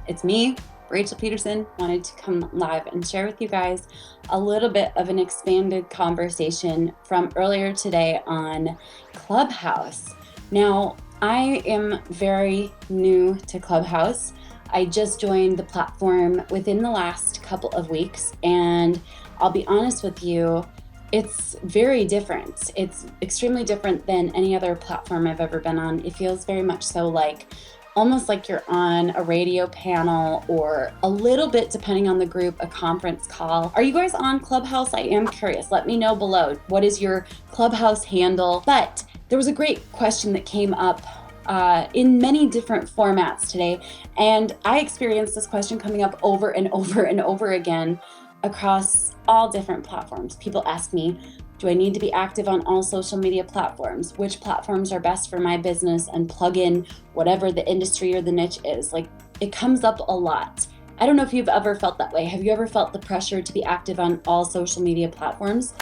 It's me, Rachel Pedersen. Wanted to come live and share with you guys a little bit of an expanded conversation from earlier today on Clubhouse. Now, I am very new to Clubhouse. I just joined the platform within the last couple of weeks, and I'll be honest with you, it's very different. It's extremely different than any other platform I've ever been on. It feels very much so like almost like you're on a radio panel, or a little bit, depending on the group, a conference call. Are you guys on Clubhouse? I am curious. Let me know below. What is your Clubhouse handle? But there was a great question that came up in many different formats today, and I experienced this question coming up over and over and over again across all different platforms. People ask me, do I need to be active on all social media platforms? Which platforms are best for my business? And plug in whatever the industry or the niche is. Like, it comes up a lot. I don't know if you've ever felt that way. Have you ever felt the pressure to be active on all social media platforms?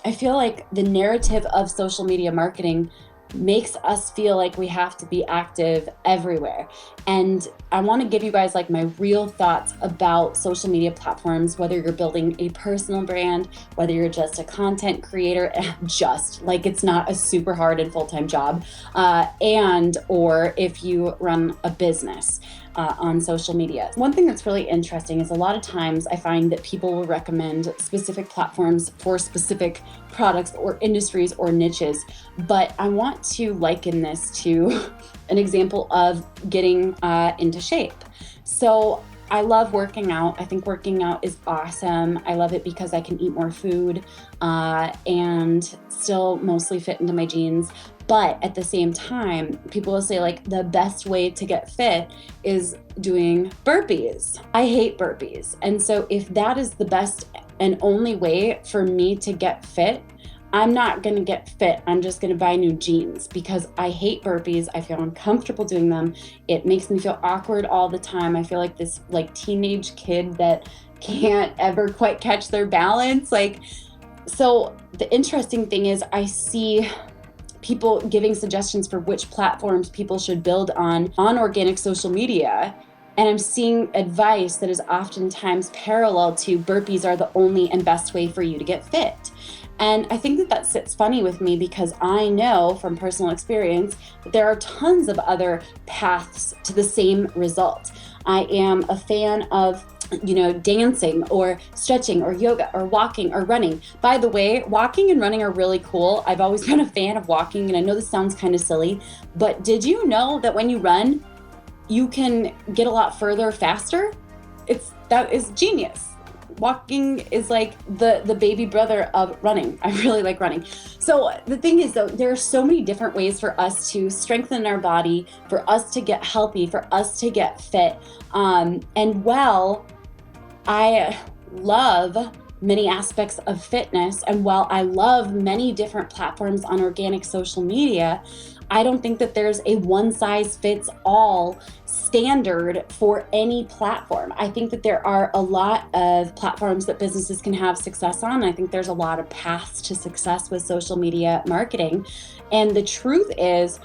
I feel like the narrative of social media marketing makes us feel like we have to be active everywhere. And I want to give you guys like my real thoughts about social media platforms, whether you're building a personal brand, whether you're just a content creator, just like it's not a super hard and full-time job, or if you run a business on social media. One thing that's really interesting is a lot of times I find that people will recommend specific platforms for specific products or industries or niches, but I want to liken this to an example of getting into shape. So I love working out. I think working out is awesome. I love it because I can eat more food and still mostly fit into my jeans. But at the same time, people will say like the best way to get fit is doing burpees. I hate burpees. And so if that is the best and only way for me to get fit, I'm not going to get fit. I'm just going to buy new jeans because I hate burpees. I feel uncomfortable doing them. It makes me feel awkward all the time. I feel like this like teenage kid that can't ever quite catch their balance. So the interesting thing is I see people giving suggestions for which platforms people should build on organic social media. And I'm seeing advice that is oftentimes parallel to burpees are the only and best way for you to get fit. And I think that sits funny with me because I know from personal experience that there are tons of other paths to the same result. I am a fan of dancing or stretching or yoga or walking or running. By the way, walking and running are really cool. I've always been a fan of walking, and I know this sounds kind of silly, but did you know that when you run, you can get a lot further faster? That is genius. Walking is like the baby brother of running. I really like running. So the thing is though, there are so many different ways for us to strengthen our body, for us to get healthy, for us to get fit. I love many aspects of fitness, and while I love many different platforms on organic social media, I don't think that there's a one-size-fits-all standard for any platform. I think that there are a lot of platforms that businesses can have success on. I think there's a lot of paths to success with social media marketing. And the truth is,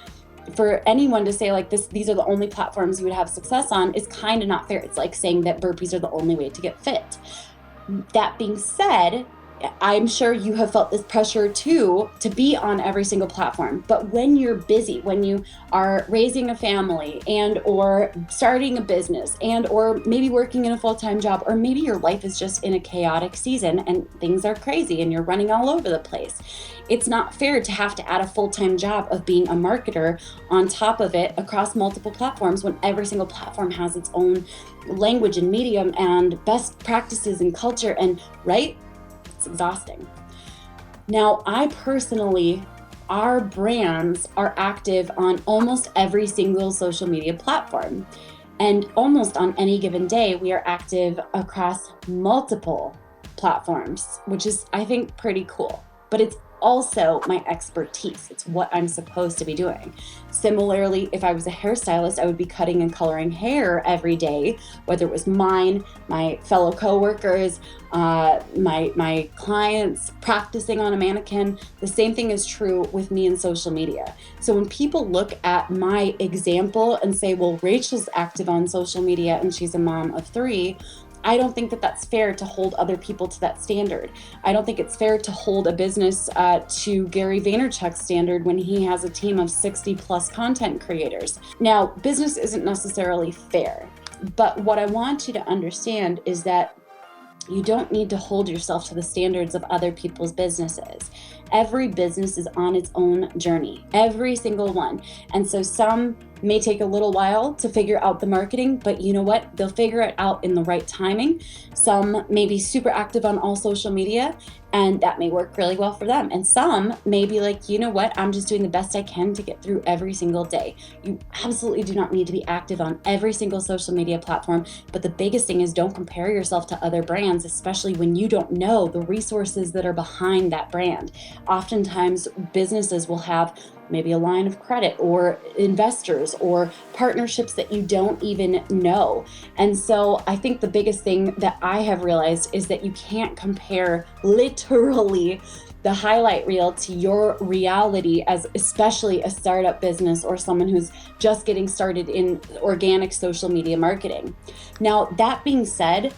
for anyone to say like these are the only platforms you would have success on is kind of not fair. It's like saying that burpees are the only way to get fit. That being said, I'm sure you have felt this pressure too to be on every single platform. But when you're busy, when you are raising a family and or starting a business and or maybe working in a full-time job, or maybe your life is just in a chaotic season and things are crazy and you're running all over the place, it's not fair to have to add a full-time job of being a marketer on top of it across multiple platforms when every single platform has its own language and medium and best practices and culture, and right? It's exhausting. Now, our brands are active on almost every single social media platform. And almost on any given day, we are active across multiple platforms, which is, I think, pretty cool. But it's also my expertise. It's what I'm supposed to be doing. Similarly, if I was a hairstylist, I would be cutting and coloring hair every day, whether it was mine, my fellow coworkers, my clients, practicing on a mannequin. The same thing is true with me in social media. So when people look at my example and say, well, Rachel's active on social media and she's a mom of 3, I don't think that that's fair to hold other people to that standard. I don't think it's fair to hold a business to Gary Vaynerchuk's standard when he has a team of 60 plus content creators. Now, business isn't necessarily fair, but what I want you to understand is that you don't need to hold yourself to the standards of other people's businesses. Every business is on its own journey, every single one. And so some may take a little while to figure out the marketing, but you know what? They'll figure it out in the right timing. Some may be super active on all social media, and that may work really well for them. And some may be like, you know what? I'm just doing the best I can to get through every single day. You absolutely do not need to be active on every single social media platform. But the biggest thing is don't compare yourself to other brands, especially when you don't know the resources that are behind that brand. Oftentimes, businesses will have maybe a line of credit or investors or partnerships that you don't even know. And so I think the biggest thing that I have realized is that you can't compare literally the highlight reel to your reality as especially a startup business or someone who's just getting started in organic social media marketing. Now, that being said,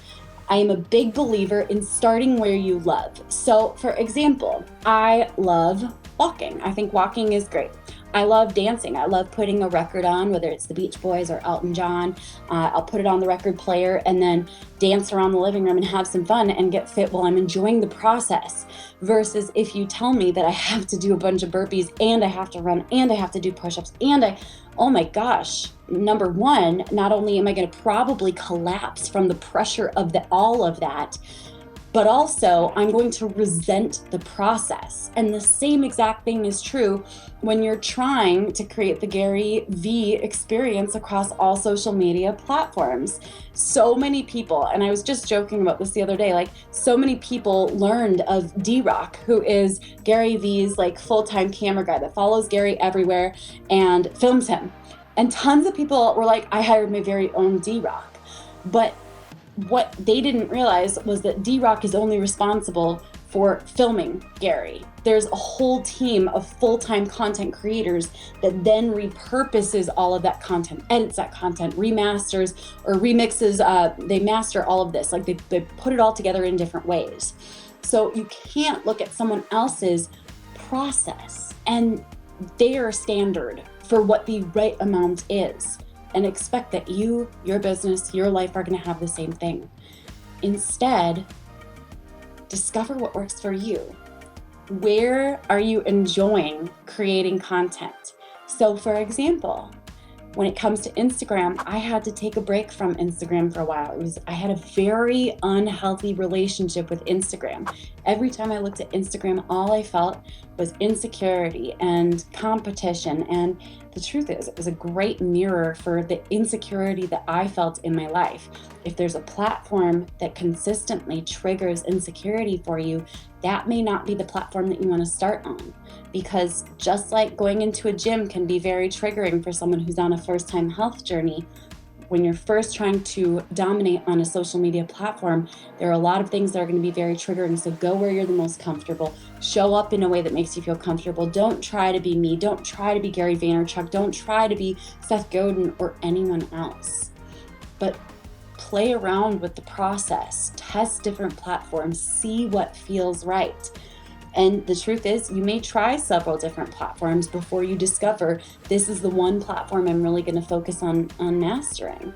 I am a big believer in starting where you love. So for example, I love walking. I think walking is great. I love dancing. I love putting a record on, whether it's the Beach Boys or Elton John. I'll put it on the record player and then dance around the living room and have some fun and get fit while I'm enjoying the process. Versus if you tell me that I have to do a bunch of burpees and I have to run and I have to do push-ups and oh my gosh, number one, not only am I going to probably collapse from the pressure of all of that, but also I'm going to resent the process. And the same exact thing is true when you're trying to create the Gary V experience across all social media platforms. So many people, and I was just joking about this the other day, like so many people learned of D-Rock, who is Gary V's like full-time camera guy that follows Gary everywhere and films him. And tons of people were like, I hired my very own D-Rock. But what they didn't realize was that D-Rock is only responsible for filming Gary. There's a whole team of full-time content creators that then repurposes all of that content, edits that content, remasters or remixes. They master all of this. Like they put it all together in different ways. So you can't look at someone else's process and their standard for what the right amount is and expect that you, your business, your life are going to have the same thing. Instead, discover what works for you. Where are you enjoying creating content? So for example, when it comes to Instagram, I had to take a break from Instagram for a while. I had a very unhealthy relationship with Instagram. Every time I looked at Instagram, all I felt was insecurity and competition. And the truth is, it was a great mirror for the insecurity that I felt in my life. If there's a platform that consistently triggers insecurity for you, that may not be the platform that you want to start on. Because just like going into a gym can be very triggering for someone who's on a first-time health journey, when you're first trying to dominate on a social media platform, there are a lot of things that are going to be very triggering. So go where you're the most comfortable. Show up in a way that makes you feel comfortable. Don't try to be me. Don't try to be Gary Vaynerchuk. Don't try to be Seth Godin or anyone else. But play around with the process. Test different platforms. See what feels right. And the truth is, you may try several different platforms before you discover this is the one platform I'm really going to focus on mastering.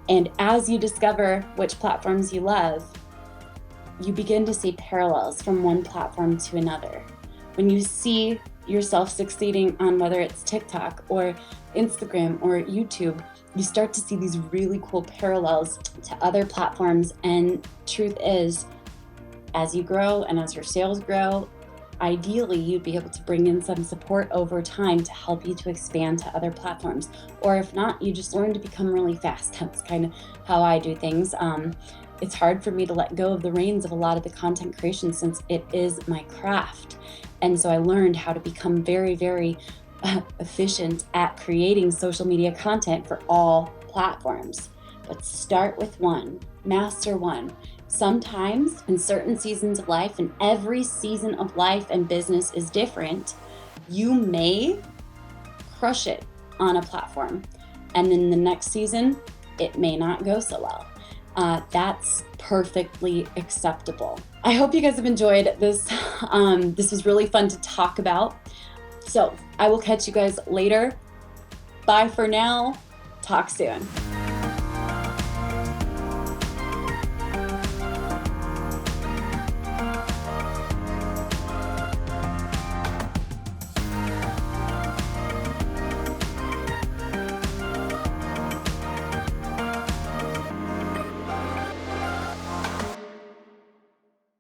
And as you discover which platforms you love, you begin to see parallels from one platform to another. When you see yourself succeeding on whether it's TikTok or Instagram or YouTube, you start to see these really cool parallels to other platforms. And truth is, as you grow and as your sales grow, ideally you'd be able to bring in some support over time to help you to expand to other platforms. Or if not, you just learn to become really fast. That's kind of how I do things. it's hard for me to let go of the reins of a lot of the content creation since it is my craft. And so I learned how to become very, very efficient at creating social media content for all platforms. But start with one, master one. Sometimes in certain seasons of life, and every season of life and business is different, you may crush it on a platform. And then the next season, it may not go so well. That's perfectly acceptable. I hope you guys have enjoyed this. This was really fun to talk about. So I will catch you guys later. Bye for now. Talk soon.